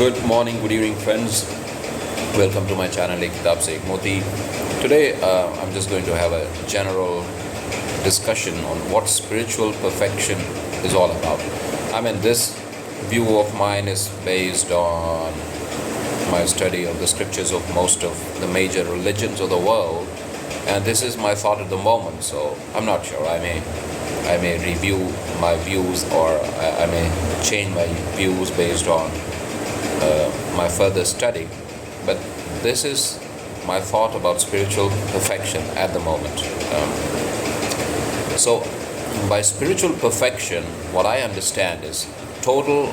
Good morning, good evening, friends. Welcome to my channel, Kitab Se Ek Moti. Today, I'm just going to have a general discussion on what spiritual perfection is all about. This view of mine is based on my study of the scriptures of most of the major religions of the world, and this is my thought at the moment. So I'm not sure. I may review my views, or I may change my views based on my further study, but this is my thought about spiritual perfection at the moment. So by spiritual perfection, what I understand is total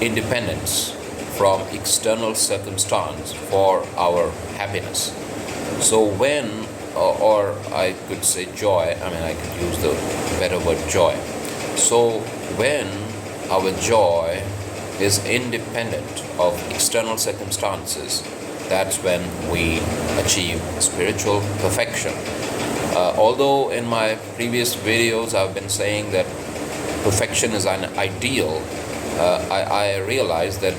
independence from external circumstance for our happiness. So when, or I could say joy, I could use the better word joy. So when our joy is independent of external circumstances, that's when we achieve spiritual perfection. Although in my previous videos I've been saying that perfection is an ideal, I realize that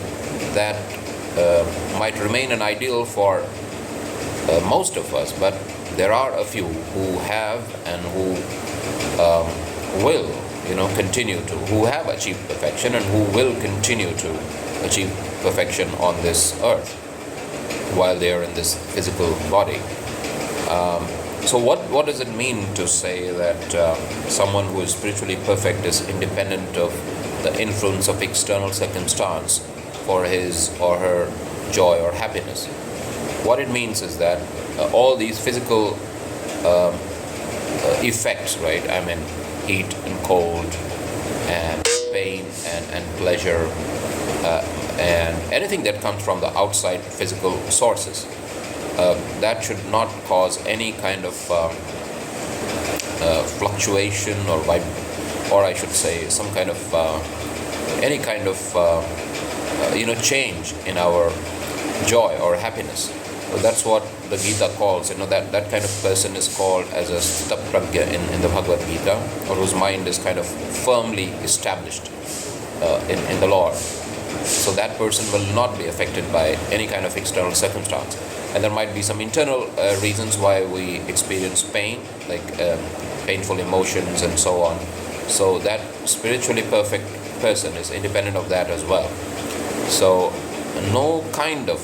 might remain an ideal for most of us, but there are a few who have and who will who have achieved perfection and who will continue to achieve perfection on this earth while they are in this physical body. So what does it mean to say that someone who is spiritually perfect is independent of the influence of external circumstance for his or her joy or happiness? What it means is that all these physical effects, right? Heat and cold and pain and pleasure and anything that comes from the outside physical sources, that should not cause any kind of fluctuation or I should say some kind of any kind of change in our joy or happiness. So that's what the Gita calls, that kind of person is called as a Sthaprajna in the Bhagavad Gita, or whose mind is kind of firmly established in the Lord. So that person will not be affected by any kind of external circumstance. And there might be some internal reasons why we experience pain, like painful emotions and so on. So that spiritually perfect person is independent of that as well. So no kind of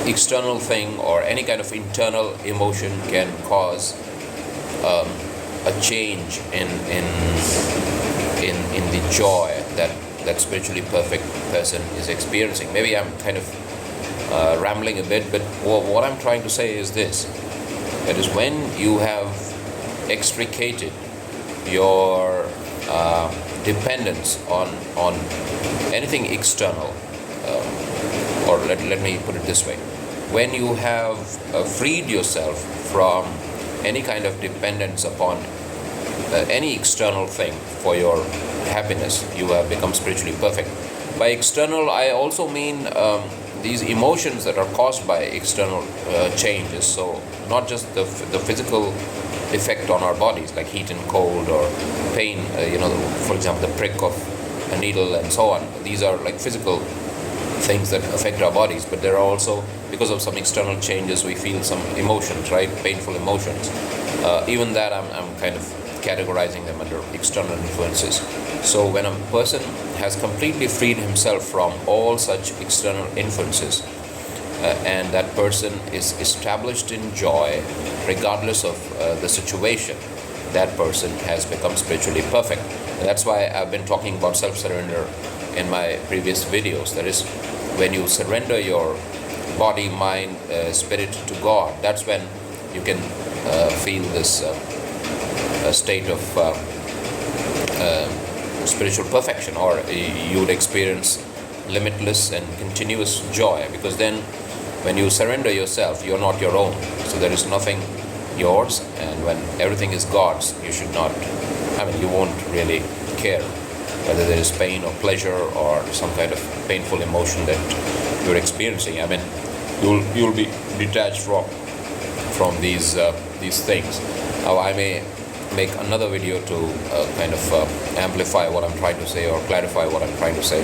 external thing or any kind of internal emotion can cause a change in the joy that spiritually perfect person is experiencing. Maybe I'm kind of rambling a bit, but what I'm trying to say is this: that is, when you have extricated your dependence on anything external, or let me put it this way, when you have freed yourself from any kind of dependence upon any external thing for your happiness, you have become spiritually perfect. By external, I also mean these emotions that are caused by external changes. So not just the physical effect on our bodies, like heat and cold or pain, for example, the prick of a needle and so on. These are like physical things that affect our bodies, but there are also, because of some external changes, we feel some emotions, right? Painful emotions. Even that I'm kind of categorizing them under external influences. So when a person has completely freed himself from all such external influences, and that person is established in joy regardless of the situation, that person has become spiritually perfect. And that's why I've been talking about self-surrender in my previous videos. That is, when you surrender your body, mind, spirit to God, that's when you can feel this state of spiritual perfection, or you would experience limitless and continuous joy, because then when you surrender yourself, you're not your own. So there is nothing yours, and when everything is God's, you should not, you won't really care whether there is pain or pleasure or some kind of painful emotion that you're experiencing. You'll be detached from these things. Now, I may make another video to kind of amplify what I'm trying to say or clarify what I'm trying to say.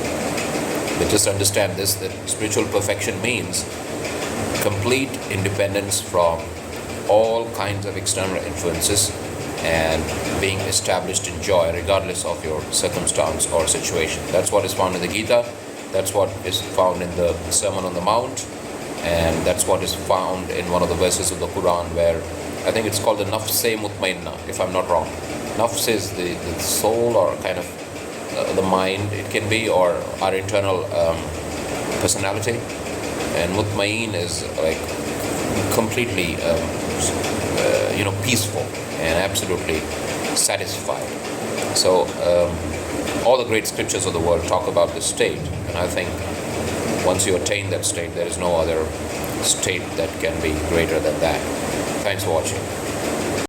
But just understand this, that spiritual perfection means complete independence from all kinds of external influences and being established in joy regardless of your circumstance or situation. That's what is found in the Gita, that's what is found in the Sermon on the Mount, and that's what is found in one of the verses of the Quran where I think it's called the Nafs-e Mutmainna, if I'm not wrong. Nafs is the soul or kind of the mind, it can be, or our internal personality, and Mutmain is like completely peaceful and absolutely satisfied. So all the great scriptures of the world talk about this state, and I think once you attain that state, there is no other state that can be greater than that. Thanks for watching.